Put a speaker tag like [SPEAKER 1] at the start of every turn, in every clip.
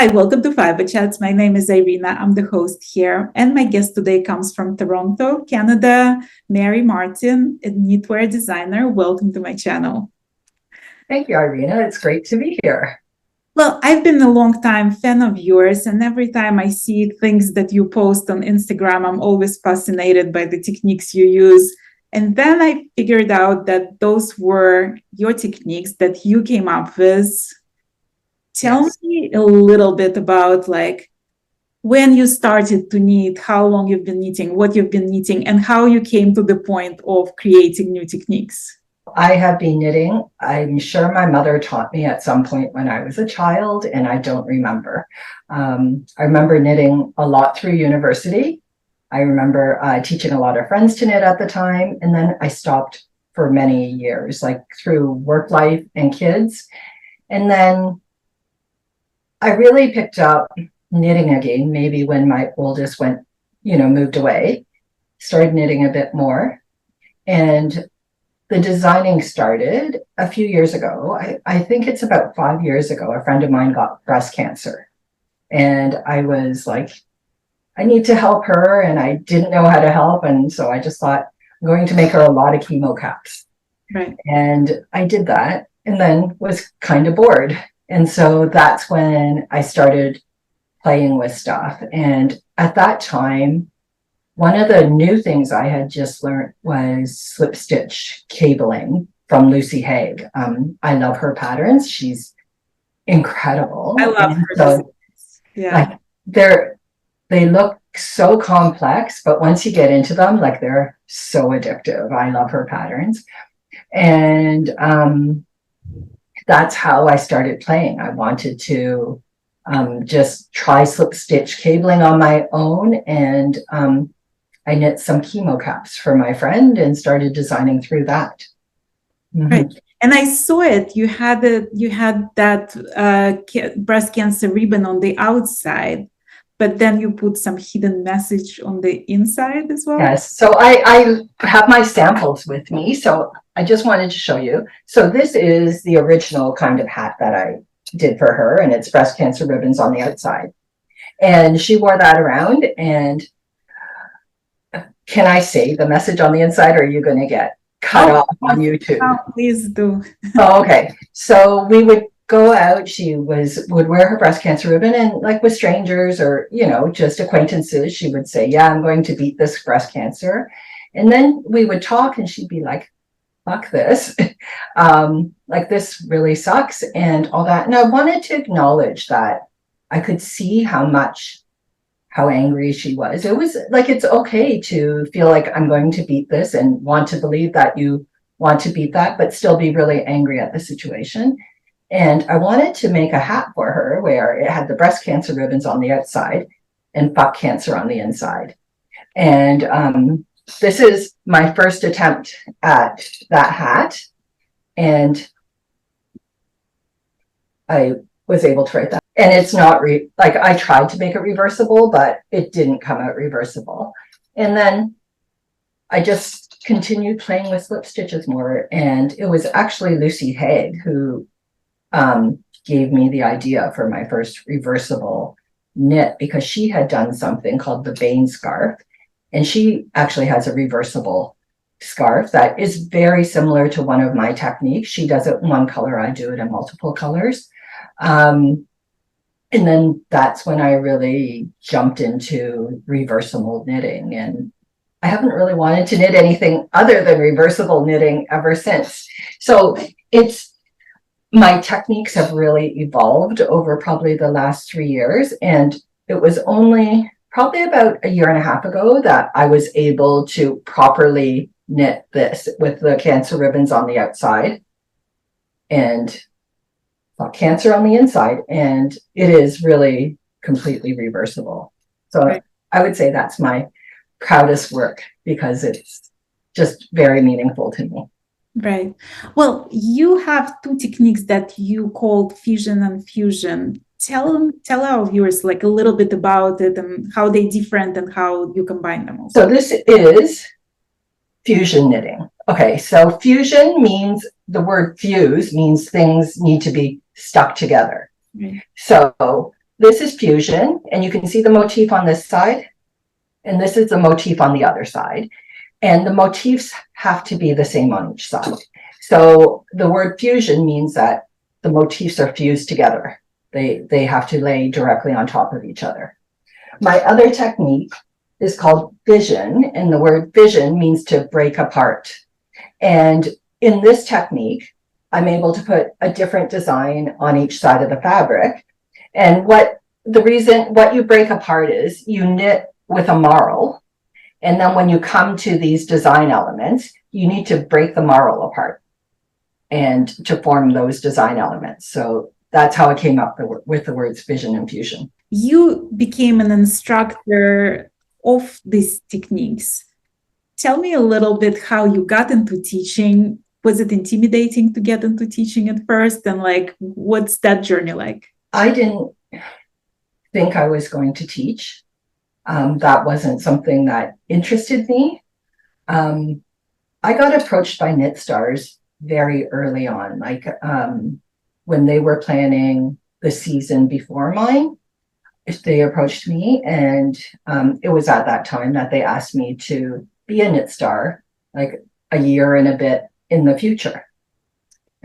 [SPEAKER 1] Hi, welcome to Fiberchats. My name is Irina. I'm the host here. And my guest today comes from Toronto, Canada, MaryWMartin, a knitwear designer. Welcome to my channel.
[SPEAKER 2] Thank you, Irina. It's great to be here.
[SPEAKER 1] Well, I've been a long time fan of yours, and every time I see things that you post on Instagram, I'm always fascinated by the techniques you use. And then I figured out that those were your techniques that you came up with. Tell me a little bit about when you started to knit, how long you've been knitting, what you've been knitting, and how you came to the point of creating new techniques.
[SPEAKER 2] I have been knitting. I'm sure my mother taught me at some point when I was a child, and I don't remember. I remember knitting a lot through university. I remember teaching a lot of friends to knit at the time, and then I stopped for many years, like through work life and kids. And then I really picked up knitting again, maybe when my oldest moved away, started knitting a bit more. And the designing started a few years ago. I think it's about 5 years ago. A friend of mine got breast cancer. And I was like, I need to help her. And I didn't know how to help. And so I just thought, I'm going to make her a lot of chemo caps.
[SPEAKER 1] Right.
[SPEAKER 2] And I did that and then was kind of bored. And so that's when I started playing with stuff. And at that time, one of the new things I had just learned was slip stitch cabling from Lucy Haig. I love her patterns. She's incredible.
[SPEAKER 1] I love her.
[SPEAKER 2] So, yeah. They look so complex, but once you get into them, they're so addictive. I love her patterns. And that's how I started playing. I wanted to just try slip stitch cabling on my own, and I knit some chemo caps for my friend and started designing through that.
[SPEAKER 1] Right. And I saw it. You had that breast cancer ribbon on the outside, but then you put some hidden message on the inside as well.
[SPEAKER 2] Yes. So I have my samples with me. So I just wanted to show you. So this is the original kind of hat that I did for her, and it's breast cancer ribbons on the outside. And she wore that around. And can I say the message on the inside, or are you going to get cut off on YouTube?
[SPEAKER 1] Oh, please do.
[SPEAKER 2] Oh, okay. So we would go out. She would wear her breast cancer ribbon, and with strangers or, just acquaintances, she would say, yeah, I'm going to beat this breast cancer. And then we would talk and she'd be like, fuck this. This really sucks and all that. And I wanted to acknowledge that I could see how angry she was. It was it's okay to feel like I'm going to beat this and want to believe that you want to beat that, but still be really angry at the situation. And I wanted to make a hat for her where it had the breast cancer ribbons on the outside and fuck cancer on the inside. And this is my first attempt at that hat. And I was able to write that. And it's not I tried to make it reversible, but it didn't come out reversible. And then I just continued playing with slip stitches more. And it was actually Lucy Haig who gave me the idea for my first reversible knit, because she had done something called the Bane scarf. And she actually has a reversible scarf that is very similar to one of my techniques. She does it in one color. I do it in multiple colors. And then that's when I really jumped into reversible knitting. And I haven't really wanted to knit anything other than reversible knitting ever since. So my techniques have really evolved over probably the last 3 years. And it was only probably about a year and a half ago that I was able to properly knit this with the cancer ribbons on the outside and cancer on the inside. And it is really completely reversible. So right. I would say that's my proudest work because it's just very meaningful to me.
[SPEAKER 1] Right. Well, you have two techniques that you called Fission and Fusion. Tell our viewers a little bit about it and how they're different and how you combine them also.
[SPEAKER 2] So this is fusion knitting. Okay, so fusion means, the word fuse means things need to be stuck together.
[SPEAKER 1] Right.
[SPEAKER 2] So this is Fusion, and you can see the motif on this side, and this is the motif on the other side. And the motifs have to be the same on each side. So the word fusion means that the motifs are fused together. They have to lay directly on top of each other. My other technique is called fission, and the word fission means to break apart. And in this technique, I'm able to put a different design on each side of the fabric. And what you break apart is you knit with a marl. And then when you come to these design elements, you need to break the marl apart and to form those design elements. So that's how I came up with the words fission and fusion.
[SPEAKER 1] You became an instructor of these techniques. Tell me a little bit how you got into teaching. Was it intimidating to get into teaching at first? And like, what's that journey like?
[SPEAKER 2] I didn't think I was going to teach. That wasn't something that interested me. I got approached by Knit Stars very early on, like when they were planning the season before mine. They approached me, and it was at that time that they asked me to be a Knit Star, like a year and a bit in the future.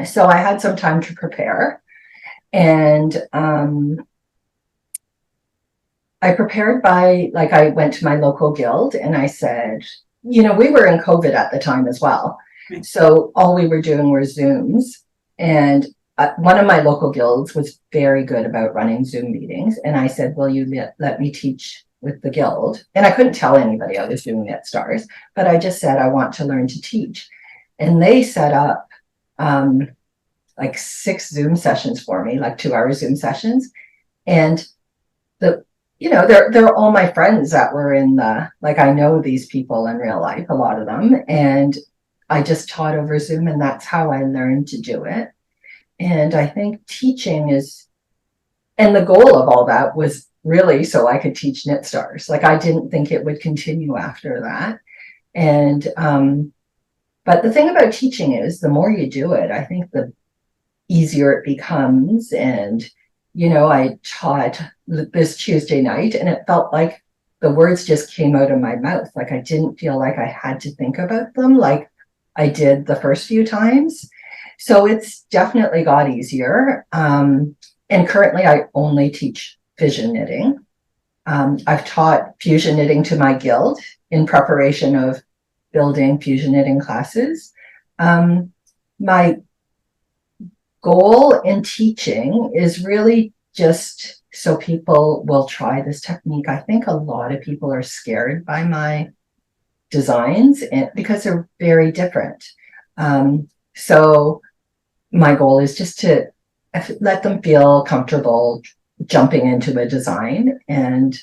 [SPEAKER 2] So I had some time to prepare, and I prepared by, like, I went to my local guild and I said, we were in COVID at the time as well. So all we were doing were Zooms. And one of my local guilds was very good about running Zoom meetings. And I said, will you let me teach with the guild? And I couldn't tell anybody I was doing Knit Stars, but I just said, I want to learn to teach. And they set up like 6 Zoom sessions for me, like 2-hour Zoom sessions. And they're all my friends that were in I know these people in real life, a lot of them. And I just taught over Zoom, and that's how I learned to do it. And I think teaching and the goal of all that was really so I could teach Knit Stars. Like, I didn't think it would continue after that. And, but the thing about teaching is the more you do it, I think the easier it becomes. And, I taught this Tuesday night, and it felt like the words just came out of my mouth. Like, I didn't feel like I had to think about them like I did the first few times. So it's definitely got easier. And currently I only teach fission knitting. I've taught fusion knitting to my guild in preparation of building fusion knitting classes. My goal in teaching is really just so people will try this technique. I think a lot of people are scared by my designs because they're very different. So my goal is just to let them feel comfortable jumping into a design. And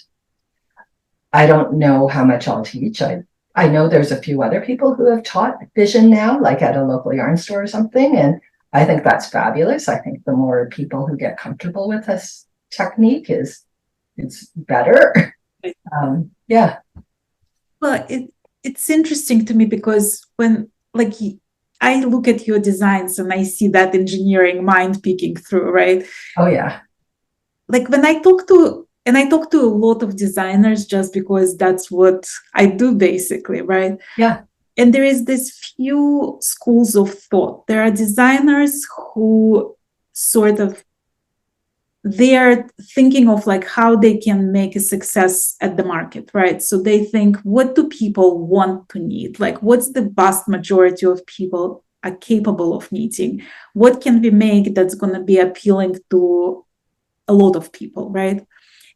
[SPEAKER 2] I don't know how much I'll teach. I know there's a few other people who have taught fission now, like at a local yarn store or something. And I think that's fabulous. I think the more people who get comfortable with this technique it's better. Yeah.
[SPEAKER 1] Well, it's interesting to me because when I look at your designs and I see that engineering mind peeking through, right?
[SPEAKER 2] Oh yeah.
[SPEAKER 1] Like when I talk to a lot of designers, just because that's what I do basically, right?
[SPEAKER 2] Yeah.
[SPEAKER 1] And there is this few schools of thought. There are designers who sort of, they are thinking of like how they can make a success at the market, right? So they think, what do people want to knit? Like, what's the vast majority of people are capable of knitting? What can we make that's going to be appealing to a lot of people, right?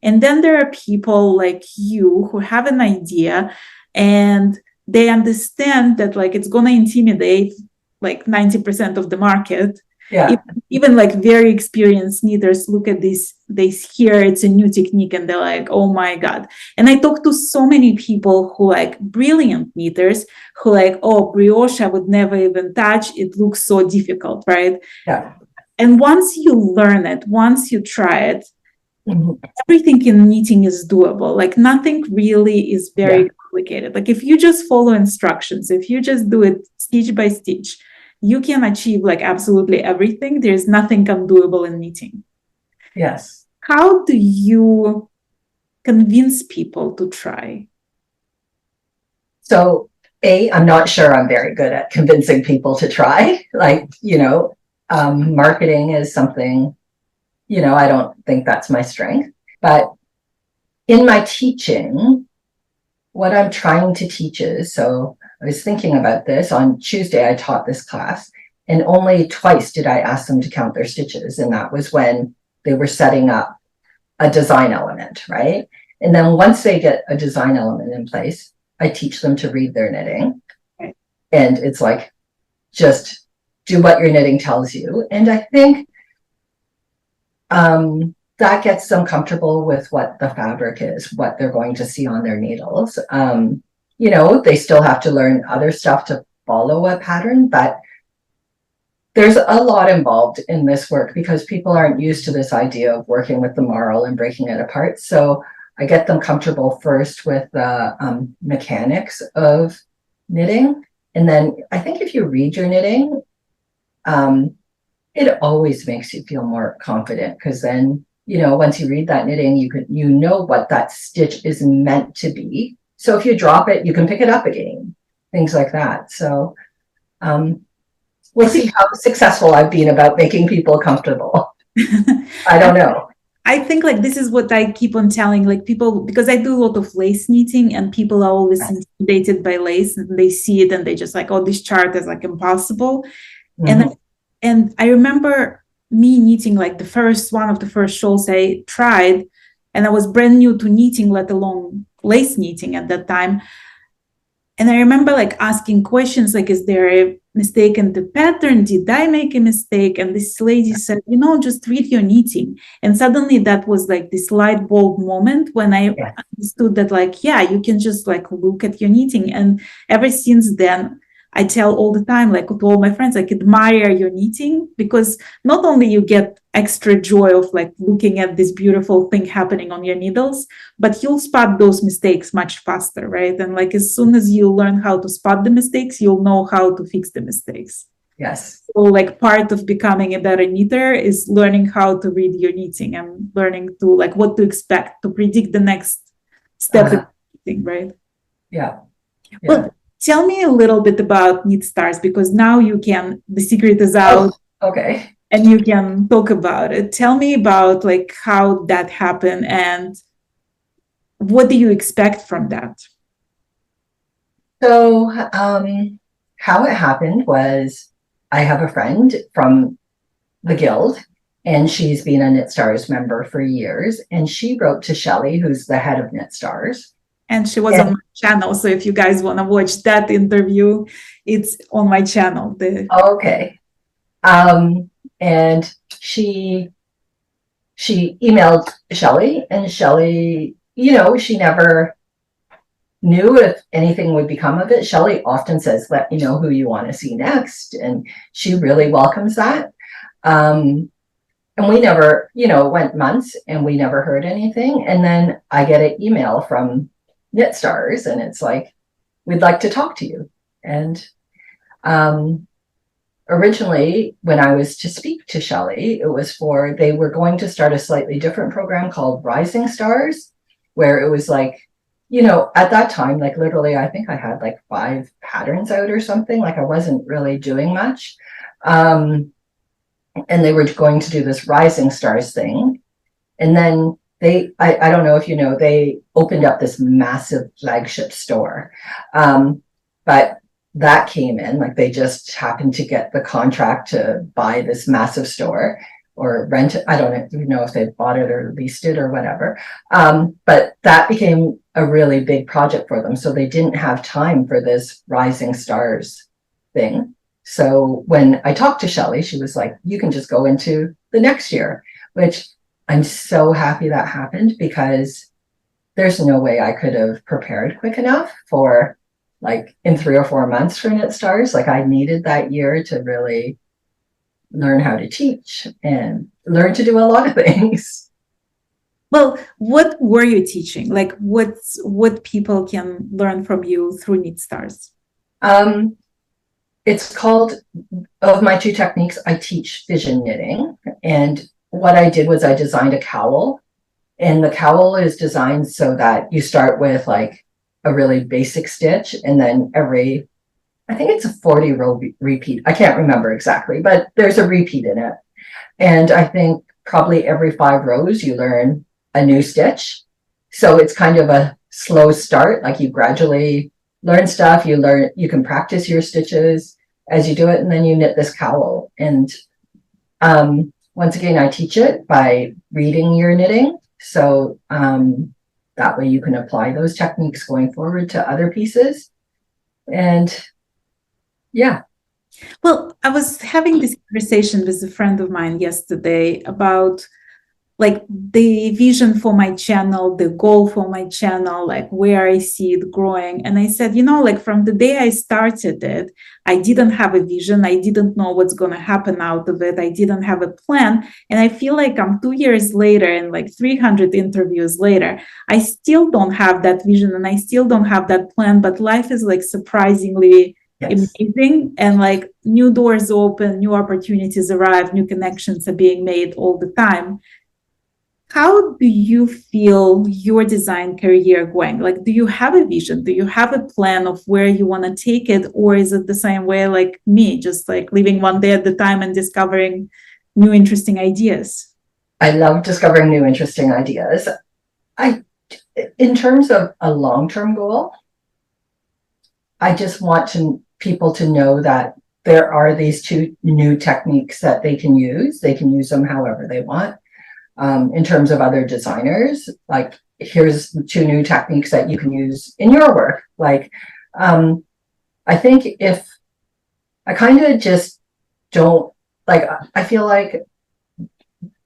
[SPEAKER 1] And then there are people like you who have an idea and they understand that like it's going to intimidate like 90% of the market.
[SPEAKER 2] Yeah.
[SPEAKER 1] Even like very experienced knitters look at this, they hear it's a new technique and they're like, oh my God. And I talk to so many people who like brilliant knitters who like, oh, brioche, I would never even touch. It looks so difficult, right?
[SPEAKER 2] Yeah.
[SPEAKER 1] And once you learn it, once you try it,
[SPEAKER 2] mm-hmm.
[SPEAKER 1] Everything in knitting is doable. Like nothing really is very complicated. Like if you just follow instructions, if you just do it stitch by stitch, you can achieve like absolutely everything. There's nothing undoable in knitting.
[SPEAKER 2] Yes.
[SPEAKER 1] how do you convince people to try?
[SPEAKER 2] So, I'm not sure I'm very good at convincing people to try. Like, marketing is something, I don't think that's my strength. But in my teaching, what I'm trying to teach is, so I was thinking about this. On Tuesday, I taught this class, and only twice did I ask them to count their stitches. And that was when they were setting up a design element, right? And then once they get a design element in place, I teach them to read their knitting.
[SPEAKER 1] Okay.
[SPEAKER 2] And it's like, just do what your knitting tells you. And I think that gets them comfortable with what the fabric is, what they're going to see on their needles. They still have to learn other stuff to follow a pattern, but there's a lot involved in this work because people aren't used to this idea of working with the marl and breaking it apart. So I get them comfortable first with the mechanics of knitting. And then I think if you read your knitting, it always makes you feel more confident, because then, once you read that knitting, you know what that stitch is meant to be. So if you drop it, you can pick it up again, things like that. So we'll see how successful I've been about making people comfortable. I don't know.
[SPEAKER 1] I think like this is what I keep on telling like people, because I do a lot of lace knitting, and people are always intimidated by lace, and they see it and they just like, oh, this chart is like impossible. Mm-hmm. And I remember me knitting like one of the first shawls I tried, and I was brand new to knitting, let alone lace knitting at that time. And I remember like asking questions like, is there a mistake in the pattern? Did I make a mistake? And this lady said, just read your knitting. And suddenly that was like this light bulb moment when I understood that like, you can just like look at your knitting. And ever since then, I tell all the time, like to all my friends, like admire your knitting, because not only you get extra joy of like looking at this beautiful thing happening on your needles, but you'll spot those mistakes much faster, right? And like as soon as you learn how to spot the mistakes, you'll know how to fix the mistakes.
[SPEAKER 2] Yes.
[SPEAKER 1] So like part of becoming a better knitter is learning how to read your knitting and learning to like what to expect, to predict the next step in knitting, right?
[SPEAKER 2] Yeah.
[SPEAKER 1] Well, tell me a little bit about Knit Stars, because now the secret is out.
[SPEAKER 2] Oh, okay.
[SPEAKER 1] And you can talk about it. Tell me about like how that happened and what do you expect from that?
[SPEAKER 2] So how it happened was I have a friend from the guild, and she's been a Knit Stars member for years. And she wrote to Shelley, who's the head of Knit Stars.
[SPEAKER 1] And she was on my channel. So if you guys want to watch that interview, it's on my channel.
[SPEAKER 2] Okay. And she emailed Shelley, and Shelley, she never knew if anything would become of it. Shelley often says, let me know who you want to see next. And she really welcomes that. And we never, went months and we never heard anything. And then I get an email from Knit Stars, and it's like, we'd like to talk to you. And originally, when I was to speak to Shelley, it was they were going to start a slightly different program called Rising Stars, where it was like, at that time, like literally, I think I had like 5 patterns out or something. Like I wasn't really doing much. And they were going to do this Rising Stars thing. And then I don't know if you know, they opened up this massive flagship store. But that came in, like they just happened to get the contract to buy this massive store or rent it. I don't even know if they bought it or leased it or whatever. But that became a really big project for them. So they didn't have time for this Rising Stars thing. So when I talked to Shelley, she was like, you can just go into the next year, which I'm so happy that happened, because there's no way I could have prepared quick enough for like in 3 or 4 months for Knit Stars. Like I needed that year to really learn how to teach and learn to do a lot of things.
[SPEAKER 1] Well, what were you teaching? Like what people can learn from you through Knit Stars?
[SPEAKER 2] It's called, of my 2 techniques, I teach fission knitting, and what I did was I designed a cowl, and the cowl is designed so that you start with like a really basic stitch, and then I think it's a 40 row repeat. I can't remember exactly, but there's a repeat in it. And I think probably every 5 rows you learn a new stitch. So it's kind of a slow start, like you gradually learn stuff, you can practice your stitches as you do it, and then you knit this cowl. And once again, I teach it by reading your knitting. So that way you can apply those techniques going forward to other pieces. And yeah.
[SPEAKER 1] Well, I was having this conversation with a friend of mine yesterday about like the vision for my channel, the goal for my channel, like where I see it growing. And I said, like from the day I started it, I didn't have a vision. I didn't know what's going to happen out of it. I didn't have a plan. And I feel like I'm 2 years later and like 300 interviews later, I still don't have that vision and I still don't have that plan, but life is like surprisingly amazing, and like new doors open, new opportunities arrive, new connections are being made all the time. How do you feel your design career going? Like, do you have a vision? Do you have a plan of where you want to take it? Or is it the same way like me, just like living one day at a time and discovering new interesting ideas?
[SPEAKER 2] I love discovering new interesting ideas. In terms of a long-term goal, I just want people to know that there are these 2 new techniques that they can use. They can use them however they want. In terms of other designers, like here's 2 new techniques that you can use in your work. Like, I think if I kind of just don't like, I feel like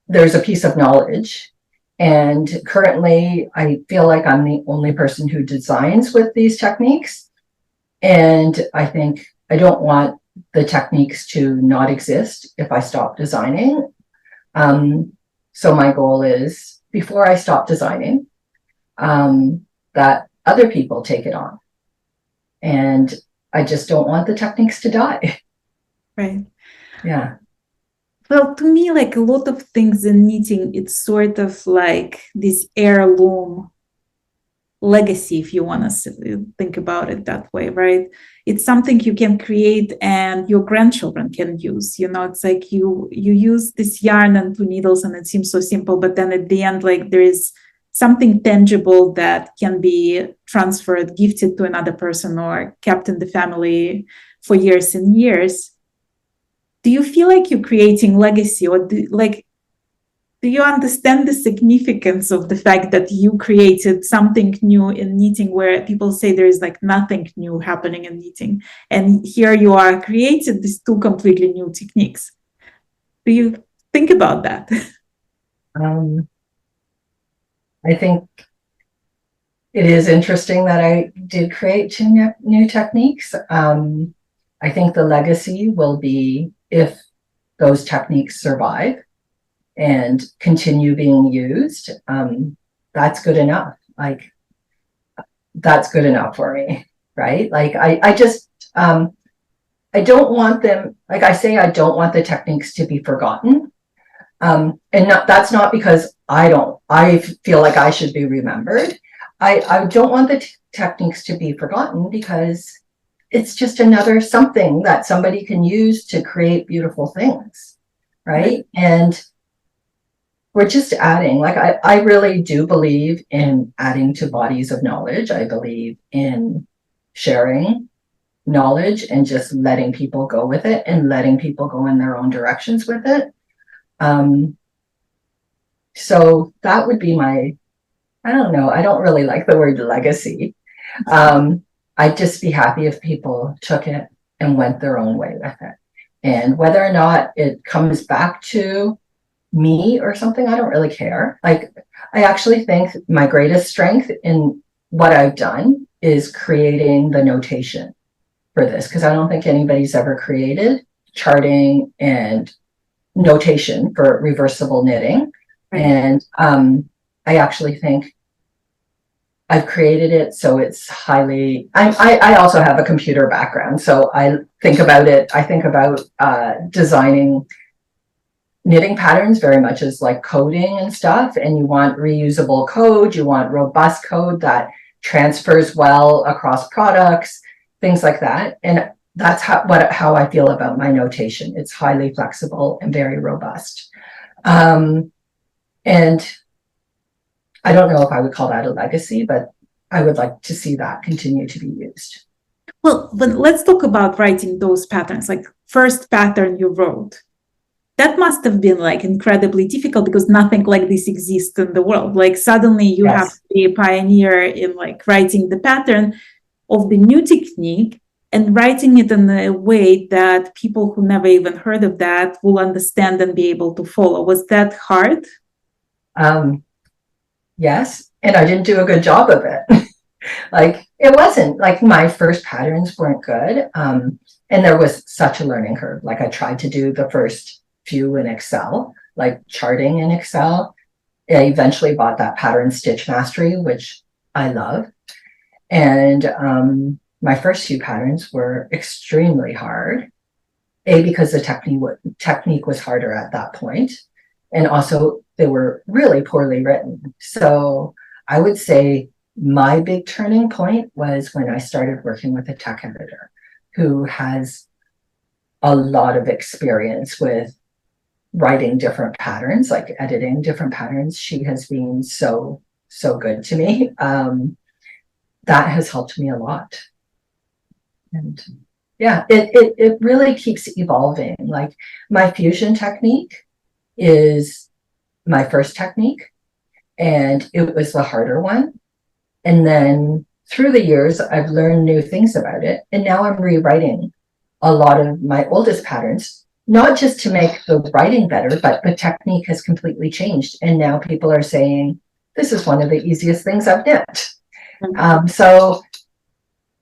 [SPEAKER 2] there's a piece of knowledge, and currently I feel like I'm the only person who designs with these techniques. And I think I don't want the techniques to not exist if I stop designing. So my goal is, before I stop designing, that other people take it on. And I just don't want the techniques to die.
[SPEAKER 1] Right.
[SPEAKER 2] Yeah.
[SPEAKER 1] Well, to me, like a lot of things in knitting, it's sort of like this heirloom legacy, if you want to think about it that way, right? It's something you can create and your grandchildren can use. It's like you use this yarn and 2 needles and it seems so simple, but then at the end, like there is something tangible that can be transferred, gifted to another person, or kept in the family for years and years. Do you feel like you're creating legacy, or do you understand the significance of the fact that you created something new in knitting, where people say there is like nothing new happening in knitting, and here you are created these 2 completely new techniques? Do you think about that?
[SPEAKER 2] I think it is interesting that I did create 2 new techniques. I think the legacy will be if those techniques survive and continue being used. That's good enough. Like, that's good enough for me, right? Like, I just, I don't want them, like I say, I don't want the techniques to be forgotten. And that's not because I feel like I should be remembered. I don't want the techniques to be forgotten, because it's just another something that somebody can use to create beautiful things, right? And we're just adding, like, I really do believe in adding to bodies of knowledge. I believe in sharing knowledge and just letting people go with it and letting people go in their own directions with it. So that would be I don't know, I don't really like the word legacy. I'd just be happy if people took it and went their own way with it. And whether or not it comes back to me or something, I don't really care. Like, I actually think my greatest strength in what I've done is creating the notation for this, because I don't think anybody's ever created charting and notation for reversible knitting. Right. And I actually think I've created it so it's highly, I also have a computer background, so I think about it. I think about designing knitting patterns very much as like coding and stuff, and you want reusable code, you want robust code that transfers well across products, things like that. And that's how I feel about my notation. It's highly flexible and very robust. And I don't know if I would call that a legacy, but I would like to see that continue to be used.
[SPEAKER 1] Well, but let's talk about writing those patterns. Like first pattern you wrote, that must have been like incredibly difficult because nothing like this exists in the world. Like suddenly you
[SPEAKER 2] Yes.
[SPEAKER 1] have to be a pioneer in like writing the pattern of the new technique and writing it in a way that people who never even heard of that will understand and be able to follow. Was that hard?
[SPEAKER 2] Yes, and I didn't do a good job of it. Like it wasn't like my first patterns weren't good. And there was such a learning curve. Like I tried to do the first few in Excel, like charting in Excel. I eventually bought that Pattern Stitch Mastery, which I love. And my first few patterns were extremely hard. Because the technique was harder at that point. And also they were really poorly written. So I would say my big turning point was when I started working with a tech editor who has a lot of experience with writing different patterns, like editing different patterns. She has been so good to me. That has helped me a lot. And yeah, it really keeps evolving. Like my fusion technique is my first technique, and it was the harder one. And then through the years, I've learned new things about it. And now I'm rewriting a lot of my oldest patterns, not just to make the writing better, but the technique has completely changed. And now people are saying, this is one of the easiest things I've knit. So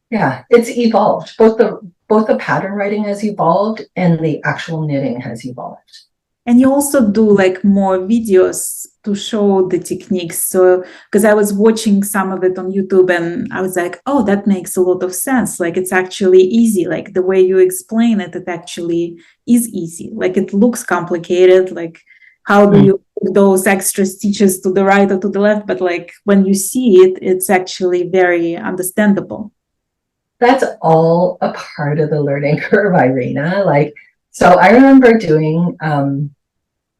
[SPEAKER 2] yeah, it's evolved. Both the pattern writing has evolved and the actual knitting has evolved.
[SPEAKER 1] And you also do like more videos to show the techniques. So, because I was watching some of it on YouTube and I was like, oh, that makes a lot of sense. Like it's actually easy. Like the way you explain it, it actually is easy. Like it looks complicated. Like how do you put those extra stitches to the right or to the left? But like when you see it, it's actually very understandable.
[SPEAKER 2] That's all a part of the learning curve, Irina. Like, so I remember doing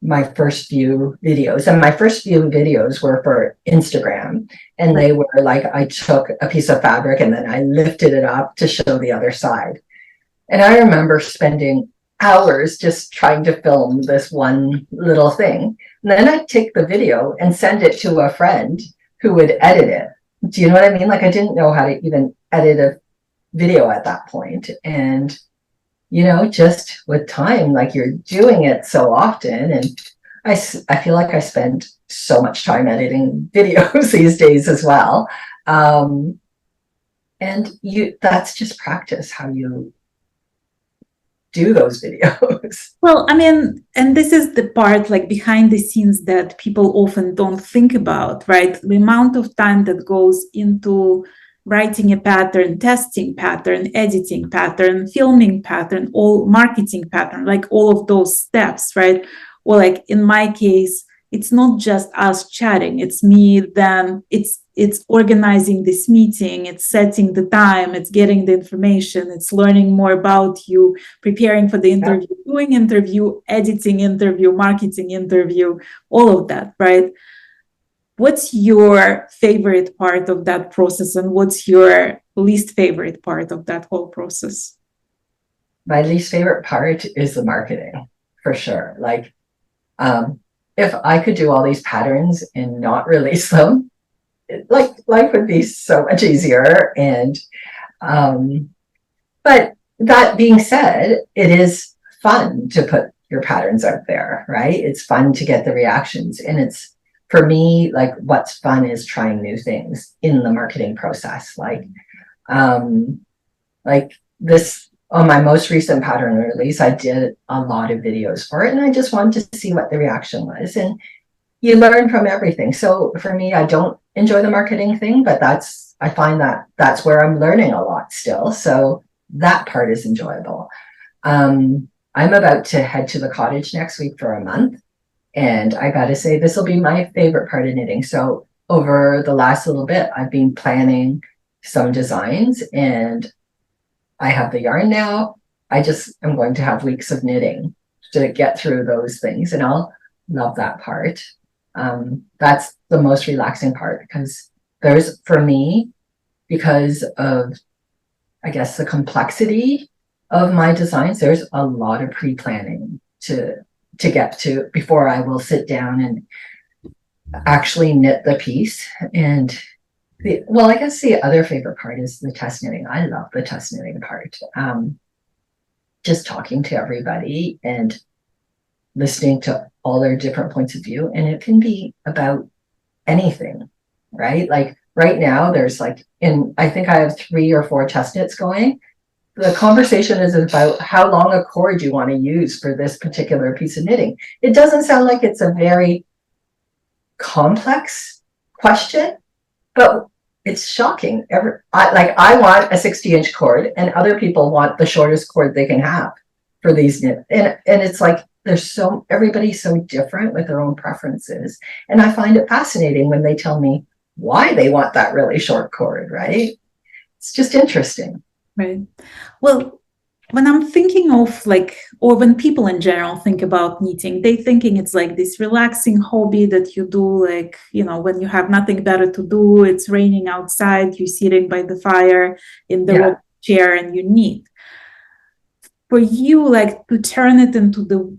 [SPEAKER 2] my first few videos, and my first few videos were for Instagram, and they were like, I took a piece of fabric and then I lifted it up to show the other side. And I remember spending hours just trying to film this one little thing. And then I'd take the video and send it to a friend who would edit it. Do you know what I mean? Like I didn't know how to even edit a video at that point. And you know, just with time, like you're doing it so often, and I feel like I spend so much time editing videos these days as well. And that's just practice how you do those videos.
[SPEAKER 1] Well, I mean, and this is the part like behind the scenes that people often don't think about, right? The amount of time that goes into writing a pattern, testing pattern, editing pattern, filming pattern, all marketing pattern, like all of those steps, right? Or like in my case, it's not just us chatting, it's me, then it's organizing this meeting, it's setting the time, it's getting the information, it's learning more about you, preparing for the interview, doing interview, editing interview, marketing interview, all of that, right? What's your favorite part of that process, and what's your least favorite part of that whole process?
[SPEAKER 2] My least favorite part is the marketing, for sure. Like, if I could do all these patterns and not release them, like life would be so much easier. And, but that being said, it is fun to put your patterns out there, right? It's fun to get the reactions, and it's, for me, like what's fun is trying new things in the marketing process. Like this, on my most recent pattern release, I did a lot of videos for it, and I just wanted to see what the reaction was. And you learn from everything. So for me, I don't enjoy the marketing thing, but I find that that's where I'm learning a lot still. So that part is enjoyable. I'm about to head to the cottage next week for a month. And I got to say, this will be my favorite part of knitting. So over the last little bit, I've been planning some designs and I have the yarn now. I just am going to have weeks of knitting to get through those things. And I'll love that part. That's the most relaxing part because there's, for me, because of, I guess, the complexity of my designs, there's a lot of pre-planning to get to before I will sit down and actually knit the piece. And well, I guess the other favorite part is the test knitting. I love the test knitting part. Just talking to everybody and listening to all their different points of view. And it can be about anything, right? Like right now there's like, I think I have 3 or 4 test knits going. The conversation is about how long a cord you want to use for this particular piece of knitting. It doesn't sound like it's a very complex question, but it's shocking. I want a 60-inch cord and other people want the shortest cord they can have for these knit. And it's like, everybody's so different with their own preferences. And I find it fascinating when they tell me why they want that really short cord, right? It's just interesting.
[SPEAKER 1] Right. Well, when I'm thinking of or when people in general think about knitting, they're thinking it's like this relaxing hobby that you do, when you have nothing better to do, it's raining outside, you're sitting by the fire in the chair and you knit. For you, to turn it into the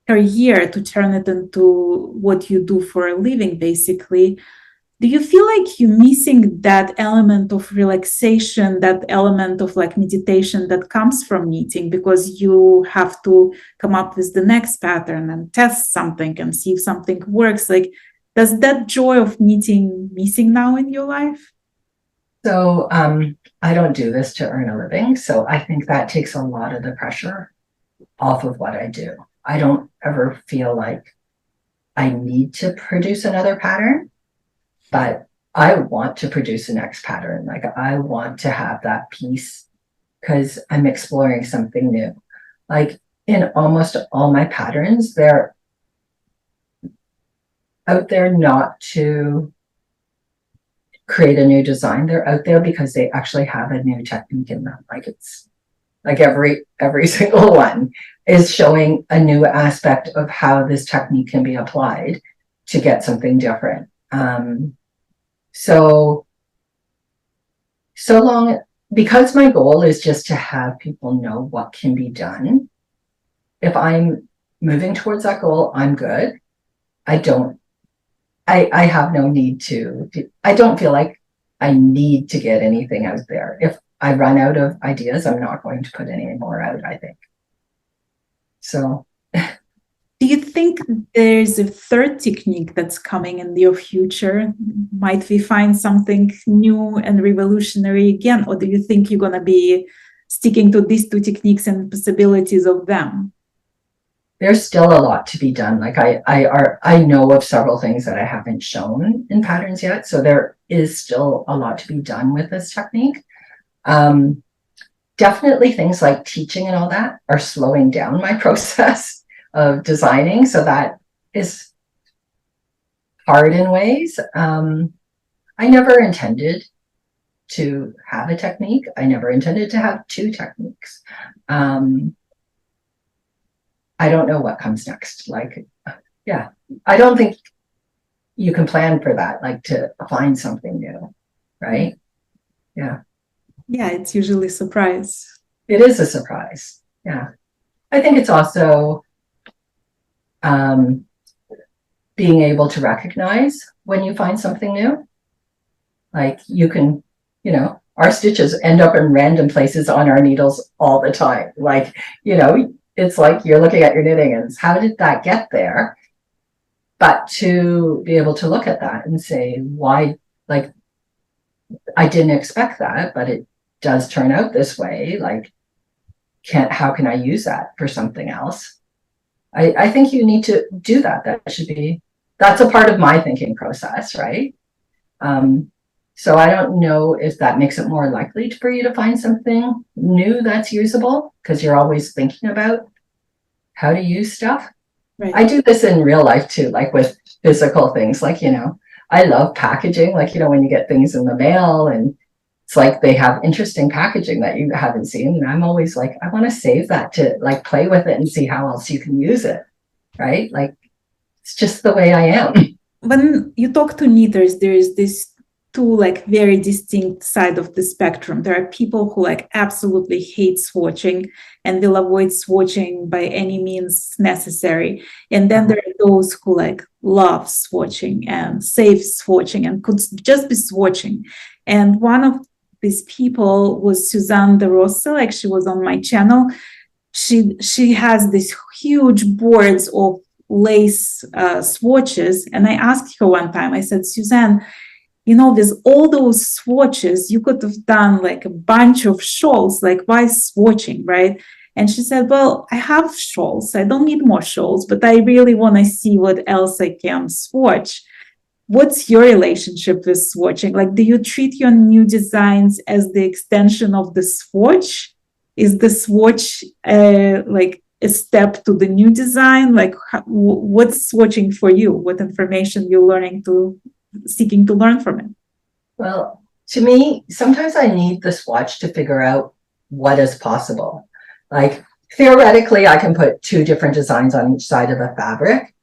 [SPEAKER 1] career, to turn it into what you do for a living, basically, do you feel like you're missing that element of relaxation, that element of meditation that comes from knitting because you have to come up with the next pattern and test something and see if something works? Does that joy of knitting missing now in your life?
[SPEAKER 2] So I don't do this to earn a living. So I think that takes a lot of the pressure off of what I do. I don't ever feel like I need to produce another pattern. But I want to produce the next pattern. I want to have that piece because I'm exploring something new. In almost all my patterns, they're out there not to create a new design. They're out there because they actually have a new technique in them. It's like every single one is showing a new aspect of how this technique can be applied to get something different. So long, because my goal is just to have people know what can be done. If I'm moving towards that goal, I'm good. I have no need to, I don't feel like I need to get anything out there. If I run out of ideas, I'm not going to put any more out, I think. So.
[SPEAKER 1] Do you think there's a third technique that's coming in your future? Might we find something new and revolutionary again? Or do you think you're going to be sticking to these 2 techniques and possibilities of them?
[SPEAKER 2] There's still a lot to be done. I know of several things that I haven't shown in patterns yet. So there is still a lot to be done with this technique. Definitely things like teaching and all that are slowing down my process of designing, so that is hard in ways. I never intended to have a technique. I never intended to have 2 techniques. I don't know what comes next. I don't think you can plan for that, to find something new, right? Yeah,
[SPEAKER 1] it's usually a surprise.
[SPEAKER 2] It is a surprise. Yeah, I think it's also being able to recognize when you find something new. You can, our stitches end up in random places on our needles all the time. It's like you're looking at your knitting and how did that get there? But to be able to look at that and say, why, I didn't expect that, but it does turn out this way. How can I use that for something else? I think you need to do that. That's a part of my thinking process, right? So I don't know if that makes it more likely for you to find something new that's usable because you're always thinking about how to use stuff.
[SPEAKER 1] Right.
[SPEAKER 2] I do this in real life too, like with physical things, like, I love packaging, like, when you get things in the mail and it's like they have interesting packaging that you haven't seen. And I'm always like, I want to save that to like play with it and see how else you can use it. Right? Like, it's just the way I am.
[SPEAKER 1] When you talk to knitters, there is this two like very distinct side of the spectrum. There are people who like absolutely hate swatching and will avoid swatching by any means necessary. And then there are those who like love swatching and save swatching and could just be swatching. And one of these people was Suzanne de Rossa, like she was on my channel. She has these huge boards of lace swatches. And I asked her one time, I said, Suzanne, with all those swatches, you could have done like a bunch of shawls, like why swatching, right? And she said, well, I have shawls. I don't need more shawls, but I really want to see what else I can swatch. What's your relationship with swatching? Like, do you treat your new designs as the extension of the swatch? Is the swatch like a step to the new design? Like, what's swatching for you? What information you're seeking to learn from it?
[SPEAKER 2] Well, to me, sometimes I need the swatch to figure out what is possible. Like, theoretically, I can put two different designs on each side of a fabric.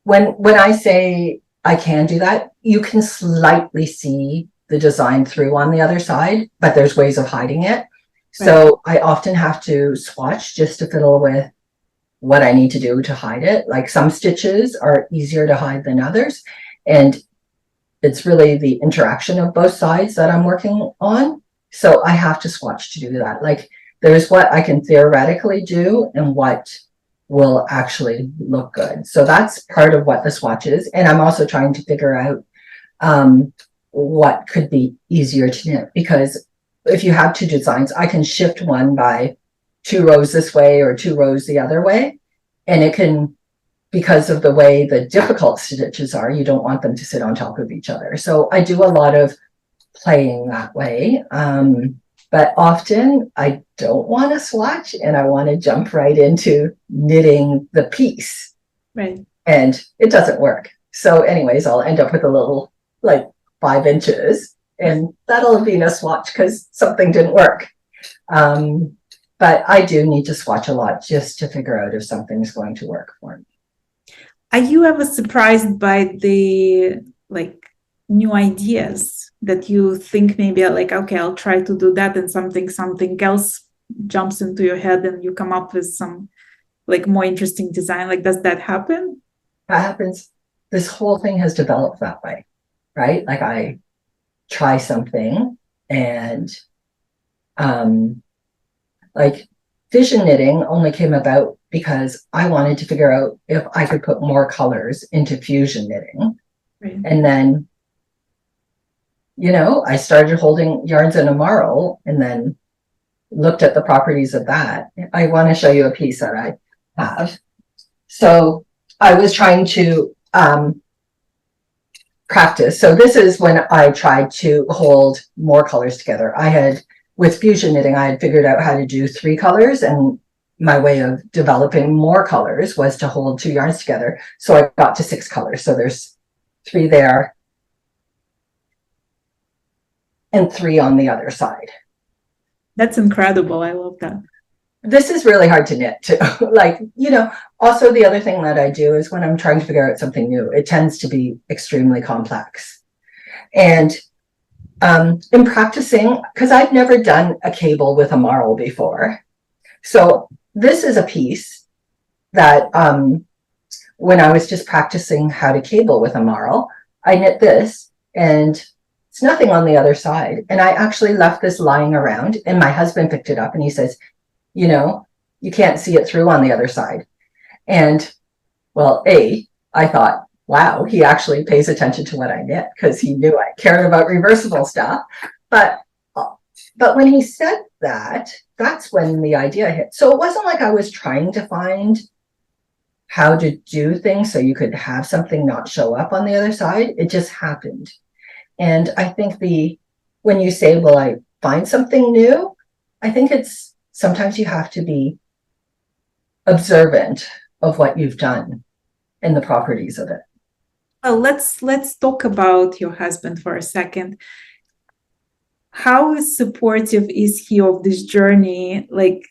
[SPEAKER 2] When I say I can do that, you can slightly see the design through on the other side, but there's ways of hiding it. So I often have to swatch just to fiddle with what I need to do to hide it. Like, some stitches are easier to hide than others. And it's really the interaction of both sides that I'm working on. So I have to swatch to do that. Like, there's what I can theoretically do and what will actually look good. So that's part of what the swatch is. And I'm also trying to figure out what could be easier to knit, because if you have two designs, I can shift one by 2 rows this way or 2 rows the other way. And it can, because of the way the difficult stitches are, you don't want them to sit on top of each other. So I do a lot of playing that way. But often I don't want to swatch and I want to jump right into knitting the piece.
[SPEAKER 1] Right.
[SPEAKER 2] And it doesn't work. So anyways, I'll end up with a little like 5 inches and that'll be a swatch because something didn't work. But I do need to swatch a lot just to figure out if something's going to work for me.
[SPEAKER 1] Are you ever surprised by the like new ideas that you think maybe like, okay, I'll try to do that, and something else jumps into your head and you come up with some like more interesting design? Like, does that happen?
[SPEAKER 2] That happens. This whole thing has developed that way, right? Like, I try something and like Fission knitting only came about because I wanted to figure out if I could put more colors into fusion knitting.
[SPEAKER 1] Right.
[SPEAKER 2] And then, I started holding yarns in a marl and then looked at the properties of that. I want to show you a piece that I have. So I was trying to practice. So this is when I tried to hold more colors together. With fusion knitting, I had figured out how to do 3 colors, and my way of developing more colors was to hold 2 yarns together. So I got to 6 colors. So there's 3 there and 3 on the other side.
[SPEAKER 1] That's incredible. I love that.
[SPEAKER 2] This is really hard to knit too. Like, also the other thing that I do is when I'm trying to figure out something new, it tends to be extremely complex. And in practicing, because I've never done a cable with a marl before. So this is a piece that when I was just practicing how to cable with a marl, I knit this and it's nothing on the other side. And I actually left this lying around and my husband picked it up and he says, you can't see it through on the other side. And well, I thought, wow, he actually pays attention to what I knit because he knew I cared about reversible stuff. But when he said that, that's when the idea hit. So it wasn't like I was trying to find how to do things so you could have something not show up on the other side. It just happened. And I think when you say, will I find something new? I think it's sometimes you have to be observant of what you've done and the properties of it.
[SPEAKER 1] Well, let's talk about your husband for a second. How supportive is he of this journey? Like,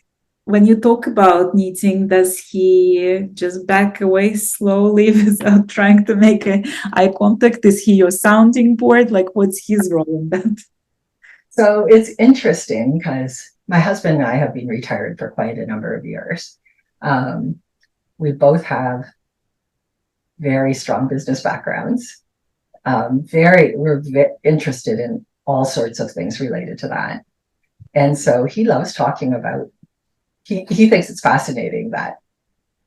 [SPEAKER 1] when you talk about knitting, does he just back away slowly without trying to make eye contact? Is he your sounding board? Like, what's his role in that?
[SPEAKER 2] So it's interesting because my husband and I have been retired for quite a number of years. We both have very strong business backgrounds. We're interested in all sorts of things related to that. And so he loves talking about, he thinks it's fascinating that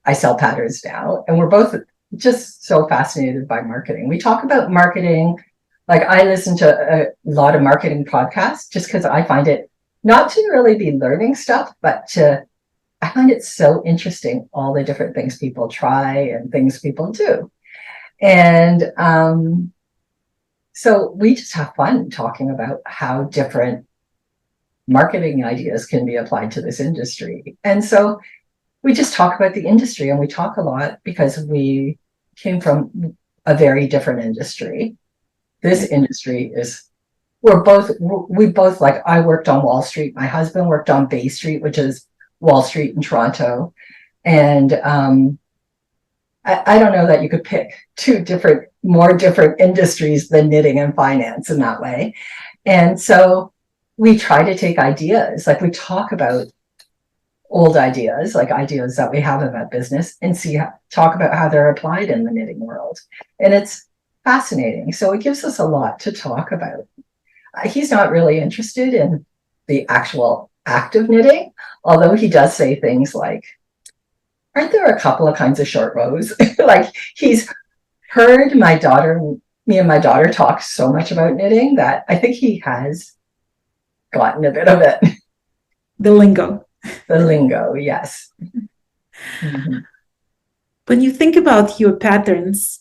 [SPEAKER 2] I sell patterns now. And we're both just so fascinated by marketing. We talk about marketing. Like, I listen to a lot of marketing podcasts just because I find it not to really be learning stuff, but I find it so interesting, all the different things people try and things people do. And so we just have fun talking about how different marketing ideas can be applied to this industry. And so we just talk about the industry, and we talk a lot because we came from a very different industry. This industry is, we both like, I worked on Wall Street. My husband worked on Bay Street, which is Wall Street in Toronto. And I don't know that you could pick two more different industries than knitting and finance in that way. And so we try to take ideas, like we talk about old ideas, like ideas that we have about business, and talk about how they're applied in the knitting world. And it's fascinating. So it gives us a lot to talk about. He's not really interested in the actual act of knitting, although he does say things like, aren't there a couple of kinds of short rows? Like, he's heard me and my daughter talk so much about knitting that I think he has gotten a bit of it.
[SPEAKER 1] The lingo.
[SPEAKER 2] The lingo, yes. Mm-hmm.
[SPEAKER 1] When you think about your patterns,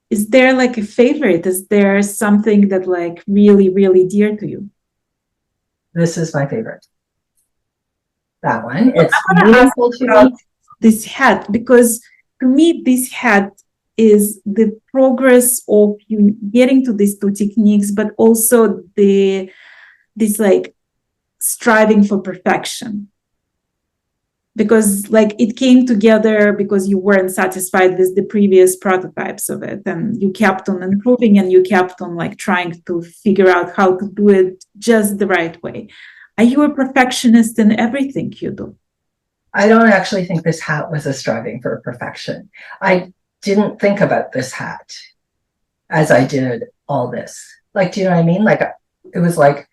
[SPEAKER 1] is there like a favorite? Is there something that like really, really dear to you?
[SPEAKER 2] This is my favorite. That one. It's meaningful to me.
[SPEAKER 1] This hat, because to me, this hat is the progress of you getting to these two techniques, but also this like striving for perfection. Because like it came together because you weren't satisfied with the previous prototypes of it, and you kept on improving, and you kept on like trying to figure out how to do it just the right way. Are you a perfectionist in everything you do?
[SPEAKER 2] I don't actually think this hat was a striving for perfection. I didn't think about this hat as I did all this. Like, do you know what I mean? Like, it was like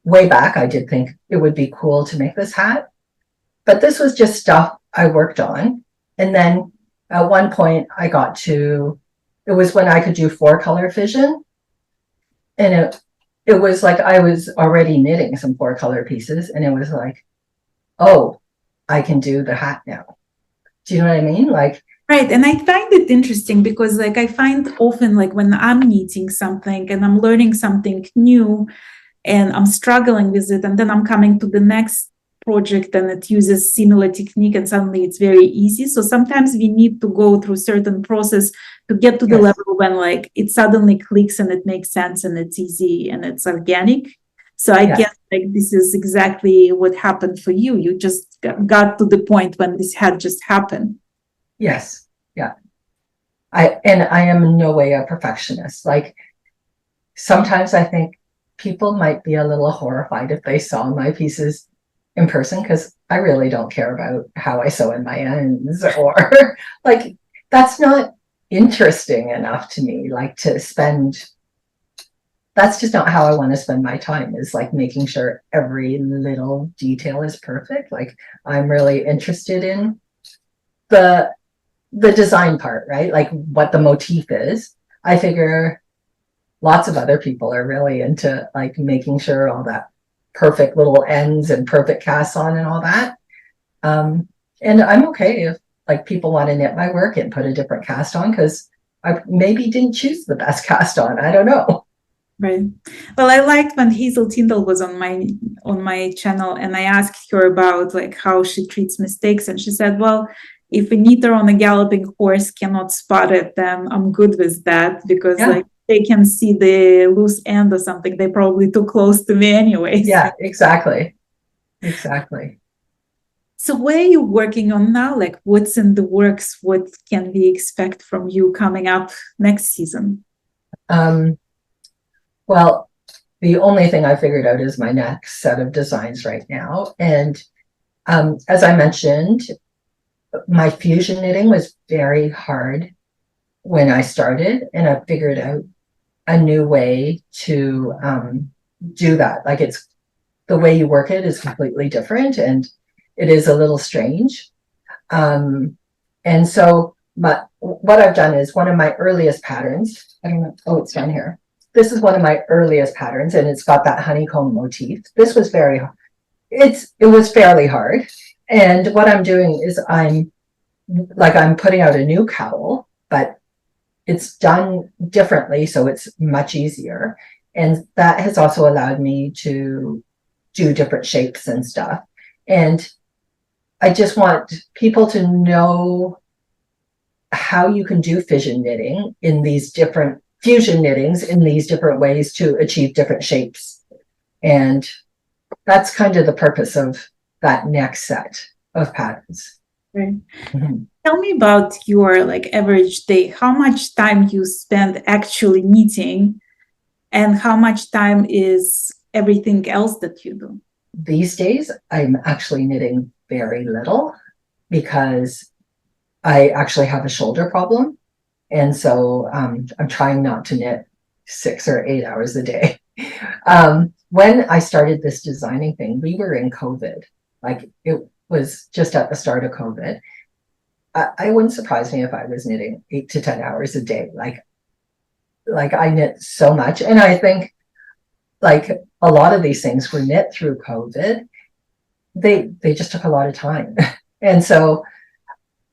[SPEAKER 2] way back, I did think it would be cool to make this hat. But this was just stuff I worked on. And then at one point I got to, it was when I could do 4-color fission. And it was like I was already knitting some 4-color pieces. And it was like, oh, I can do the hat now. Do you know what I mean? Like,
[SPEAKER 1] right. And I find it interesting because like I find often like when I'm knitting something and I'm learning something new and I'm struggling with it, and then I'm coming to the next project and it uses similar technique and suddenly it's very easy. So sometimes we need to go through certain process to get to the level when like it suddenly clicks and it makes sense and it's easy and it's organic. So I guess like this is exactly what happened for you. You just got to the point when this had just happened.
[SPEAKER 2] Yes. Yeah. I am in no way a perfectionist. Like, sometimes I think people might be a little horrified if they saw my pieces in person, because I really don't care about how I sew in my ends, or like, that's not interesting enough to me. Like, that's just not how I want to spend my time, is like making sure every little detail is perfect. Like, I'm really interested in the design part, right? Like what the motif is. I figure lots of other people are really into like making sure all that perfect little ends and perfect casts on and all that. And I'm okay if like people want to knit my work and put a different cast on, because I maybe didn't choose the best cast on. I don't know.
[SPEAKER 1] Right. Well, I liked when Hazel Tyndall was on my channel, and I asked her about like how she treats mistakes, and she said, well, if a knitter on a galloping horse cannot spot it, then I'm good with that, because
[SPEAKER 2] Yeah.
[SPEAKER 1] like they can see the loose end or something. They're probably too close to me anyways.
[SPEAKER 2] Yeah, exactly. Exactly.
[SPEAKER 1] So what are you working on now? Like what's in the works? What can we expect from you coming up next season?
[SPEAKER 2] Well, the only thing I figured out is my next set of designs right now. And as I mentioned, my fusion knitting was very hard when I started, and I figured out a new way to do that. Like it's the way you work it is completely different, and it is a little strange. And so what I've done is one of my earliest patterns. I don't know. Oh, it's down here. This is one of my earliest patterns, and it's got that honeycomb motif. This was it was fairly hard. And what I'm doing is I'm putting out a new cowl, but it's done differently, so it's much easier. And that has also allowed me to do different shapes and stuff. And I just want people to know how you can do fusion knittings in these different ways to achieve different shapes. And that's kind of the purpose of that next set of patterns.
[SPEAKER 1] Right. Mm-hmm. Tell me about your like average day. How much time you spend actually knitting, and how much time is everything else that you do?
[SPEAKER 2] These days, I'm actually knitting very little because I actually have a shoulder problem. And so I'm trying not to knit 6 or 8 hours a day. When I started this designing thing, we were in COVID. Like it was just at the start of COVID. I wouldn't surprise me if I was knitting 8 to 10 hours a day. Like I knit so much. And I think like a lot of these things were knit through COVID. They just took a lot of time. And so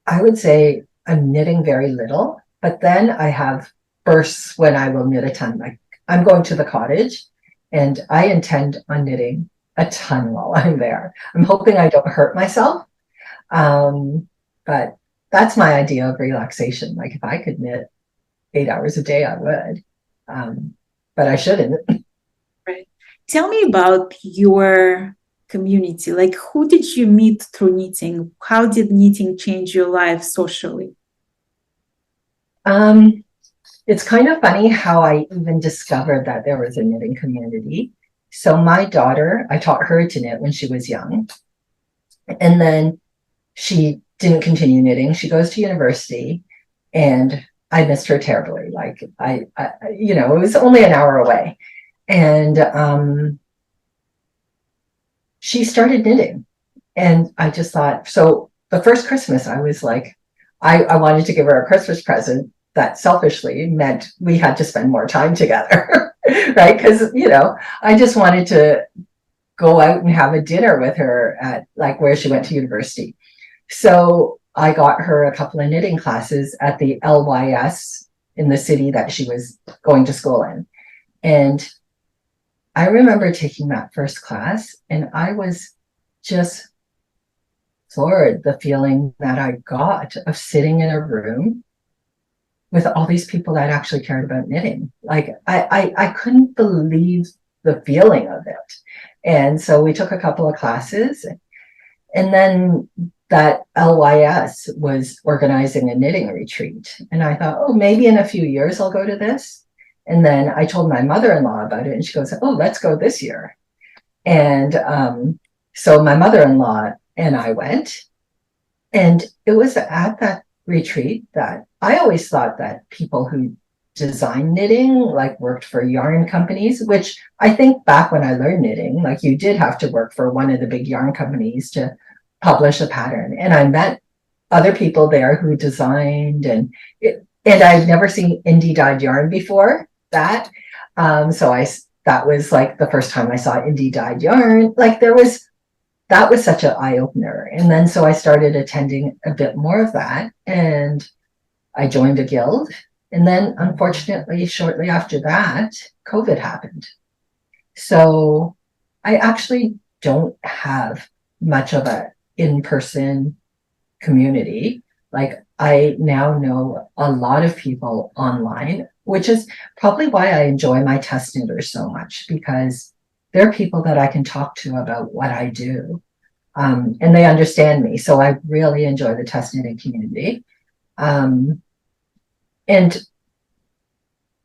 [SPEAKER 2] I would say I'm knitting very little, but then I have bursts when I will knit a ton. Like I'm going to the cottage and I intend on knitting a ton while I'm there. I'm hoping I don't hurt myself. But that's my idea of relaxation. Like if I could knit 8 hours a day, I would. But I shouldn't.
[SPEAKER 1] Right. Tell me about your community. Like who did you meet through knitting? How did knitting change your life socially?
[SPEAKER 2] It's kind of funny how I even discovered that there was a knitting community. So my daughter, I taught her to knit when she was young. And then she didn't continue knitting. She goes to university, and I missed her terribly. Like I it was only an hour away. And she started knitting. And I just thought, so the first Christmas, I was like, I wanted to give her a Christmas present that selfishly meant we had to spend more time together, right? Because, I just wanted to go out and have a dinner with her at like where she went to university. So I got her a couple of knitting classes at the LYS in the city that she was going to school in. And I remember taking that first class, and I was just floored, the feeling that I got of sitting in a room with all these people that actually cared about knitting. Like I couldn't believe the feeling of it. And so we took a couple of classes, and then that LYS was organizing a knitting retreat. And I thought, oh, maybe in a few years I'll go to this. And then I told my mother-in-law about it, and she goes, oh, let's go this year. And so my mother-in-law and I went, and it was at that retreat that I always thought that people who design knitting like worked for yarn companies, which I think back when I learned knitting, like you did have to work for one of the big yarn companies to publish a pattern. And I met other people there who designed, and I'd never seen indie dyed yarn before that. That was like the first time I saw indie dyed yarn. Like that was such an eye opener. And then so I started attending a bit more of that, and I joined a guild. And then unfortunately, shortly after that, COVID happened. So I actually don't have much of a in-person community. Like I now know a lot of people online, which is probably why I enjoy my test knitters so much, because they're people that I can talk to about what I do. And they understand me. So I really enjoy the test knitting community. And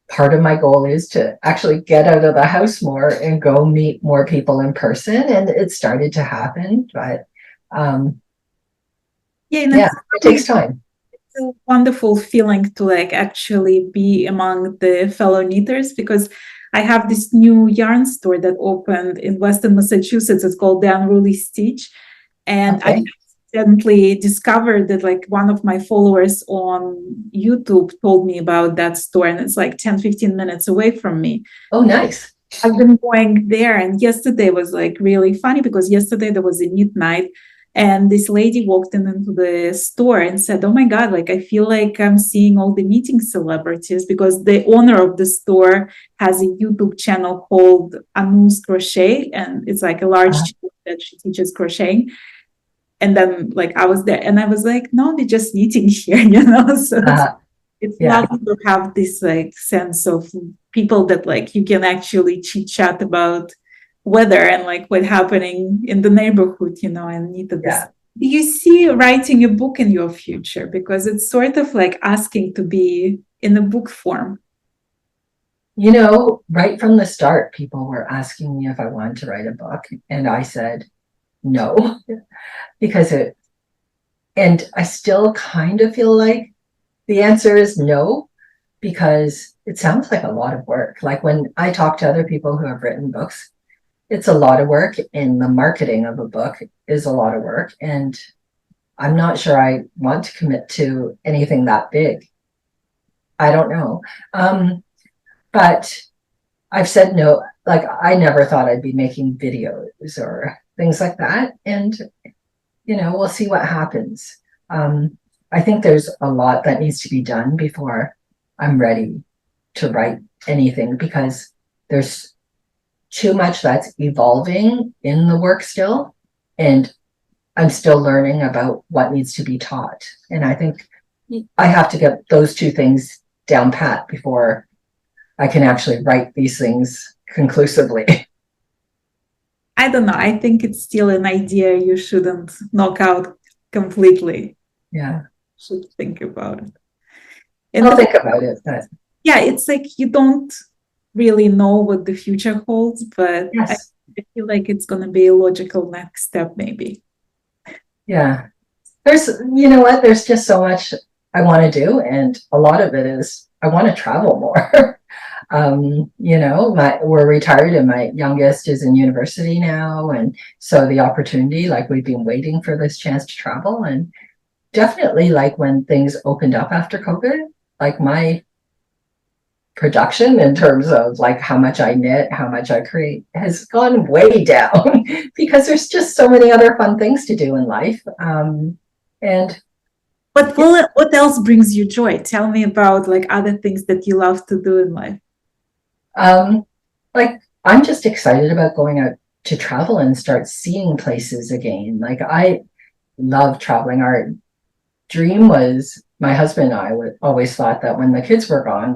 [SPEAKER 2] part of my goal is to actually get out of the house more and go meet more people in person. And it started to happen, but it takes time.
[SPEAKER 1] It's a wonderful feeling to like actually be among the fellow knitters, because I have this new yarn store that opened in Western Massachusetts. It's called The Unruly Stitch. And I accidentally discovered that like one of my followers on YouTube told me about that store, and it's like 10-15 minutes away from me.
[SPEAKER 2] Oh, nice.
[SPEAKER 1] I've been going there, and yesterday was like really funny because yesterday there was a knit night, and this lady walked into the store and said, "Oh my God, like I feel like I'm seeing all the knitting celebrities," because the owner of the store has a YouTube channel called Anu's Crochet, and it's like a large channel that she teaches crocheting. And then like I was there and I was like, no, they're just knitting here, you know? So it's lovely to have this like sense of people that like you can actually chit chat about weather and like what's happening in the neighborhood, you know, and knit at this. Do you see writing a book in your future? Because it's sort of like asking to be in a book form.
[SPEAKER 2] You know, right from the start, people were asking me if I wanted to write a book. And I said, no, because and I still kind of feel like the answer is no, because it sounds like a lot of work. Like when I talk to other people who have written books, it's a lot of work, and the marketing of a book is a lot of work. And I'm not sure I want to commit to anything that big. I don't know. But I've said no. Like I never thought I'd be making videos or things like that. And, you know, we'll see what happens. I think there's a lot that needs to be done before I'm ready to write anything, because there's too much that's evolving in the work still. And I'm still learning about what needs to be taught. And I think I have to get those two things down pat before I can actually write these things conclusively.
[SPEAKER 1] I don't know. I think it's still an idea you shouldn't knock out completely.
[SPEAKER 2] Yeah.
[SPEAKER 1] Should think about it.
[SPEAKER 2] And I'll think about it. But
[SPEAKER 1] yeah, it's like you don't really know what the future holds, but
[SPEAKER 2] yes.
[SPEAKER 1] I feel like it's going to be a logical next step, maybe.
[SPEAKER 2] Yeah. You know what? There's just so much I want to do. And a lot of it is I want to travel more. You know, we're retired and my youngest is in university now. And so the opportunity, like we've been waiting for this chance to travel, and definitely like when things opened up after COVID, like my production in terms of like how much I knit, how much I create has gone way down because there's just so many other fun things to do in life.
[SPEAKER 1] But what else brings you joy? Tell me about like other things that you love to do in life.
[SPEAKER 2] Like I'm just excited about going out to travel and start seeing places again. Like I love traveling. Our dream was, my husband and I would always thought that when the kids were gone,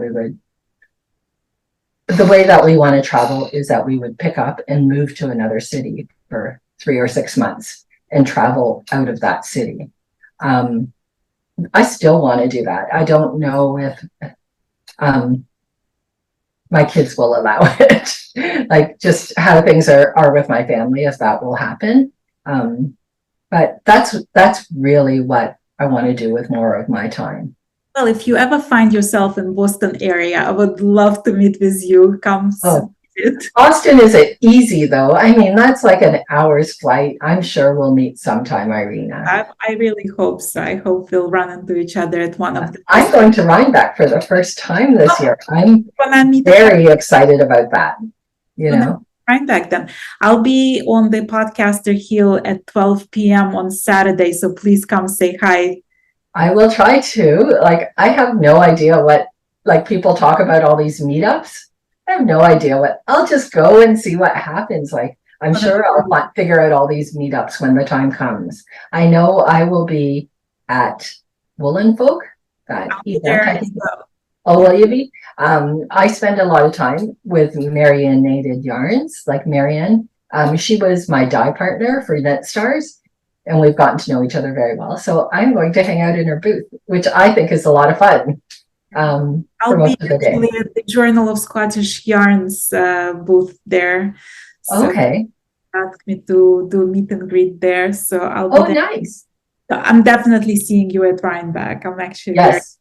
[SPEAKER 2] the way that we want to travel is that we would pick up and move to another city for 3 or 6 months and travel out of that city. I still want to do that. I don't know if my kids will allow it, like just how things are with my family, if that will happen. But that's really what I want to do with more of my time.
[SPEAKER 1] Well, if you ever find yourself in Boston area, I would love to meet with you. Come visit.
[SPEAKER 2] Boston isn't easy though. I mean, that's like an hour's flight. I'm sure we'll meet sometime, Irina.
[SPEAKER 1] I really hope so. I hope we'll run into each other at one of the.
[SPEAKER 2] I'm going to Rhinebeck for the first time this year. I'm very excited about that. You know,
[SPEAKER 1] Rhinebeck then. I'll be on the Podcaster Hill at 12 p.m. on Saturday, so please come say hi.
[SPEAKER 2] I will try to. Like, I have no idea what, like, people talk about all these meetups. I have no idea what. I'll just go and see what happens. Like, I'm sure I'll figure out all these meetups when the time comes. I know I will be at Woolen Folk, that
[SPEAKER 1] I'll be
[SPEAKER 2] event,
[SPEAKER 1] there
[SPEAKER 2] I
[SPEAKER 1] as
[SPEAKER 2] think.
[SPEAKER 1] well.
[SPEAKER 2] Oh, will you be? I spend a lot of time with Marian Knitted Yarns, like Marian. She was my dye partner for Knit Stars, and we've gotten to know each other very well. So I'm going to hang out in her booth, which I think is a lot of fun. For
[SPEAKER 1] I'll be
[SPEAKER 2] most of the day.
[SPEAKER 1] actually at the Journal of Scottish Yarns booth there. So
[SPEAKER 2] Okay.
[SPEAKER 1] asked me to do meet and greet there. So I'll be
[SPEAKER 2] Oh,
[SPEAKER 1] there.
[SPEAKER 2] nice.
[SPEAKER 1] I'm definitely seeing you at Rhinebeck. I'm actually
[SPEAKER 2] Yes.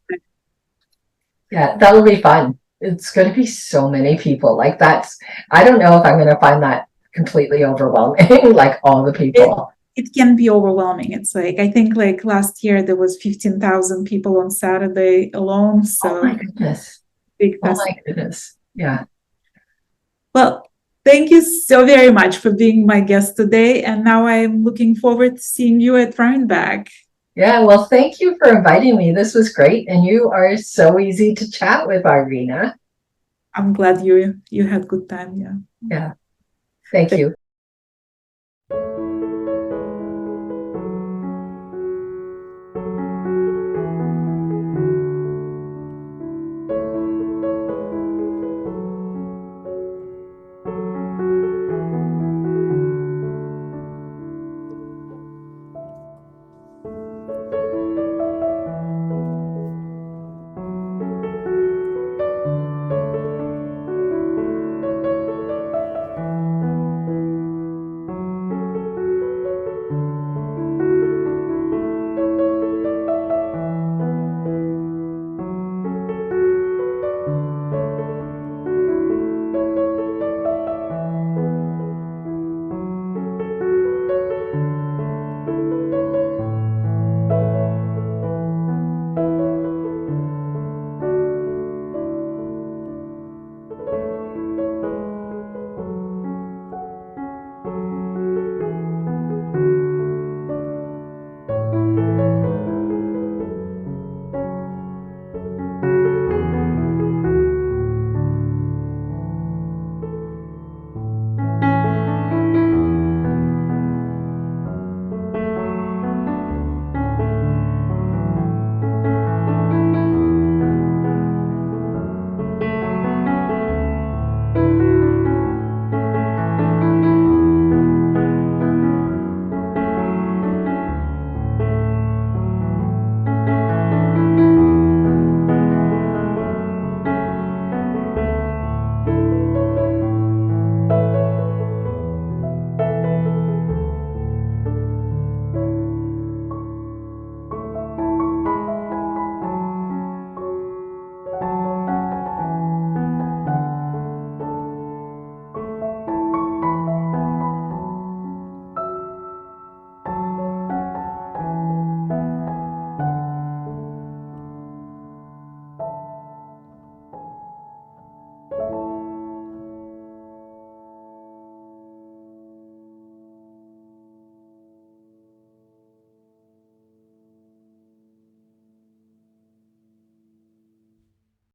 [SPEAKER 2] Yeah, that'll be fun. It's going to be so many people. Like I don't know if I'm going to find that completely overwhelming, like all the people.
[SPEAKER 1] It can be overwhelming. It's like, I think like last year there was 15,000 people on Saturday alone. So
[SPEAKER 2] Oh my goodness.
[SPEAKER 1] big
[SPEAKER 2] Oh
[SPEAKER 1] festival.
[SPEAKER 2] my goodness. Yeah.
[SPEAKER 1] Well, thank you so very much for being my guest today. And now I'm looking forward to seeing you at Rhinebeck.
[SPEAKER 2] Yeah, well, thank you for inviting me. This was great. And you are so easy to chat with, Irina.
[SPEAKER 1] I'm glad you had good time. Yeah.
[SPEAKER 2] Yeah. Thank you.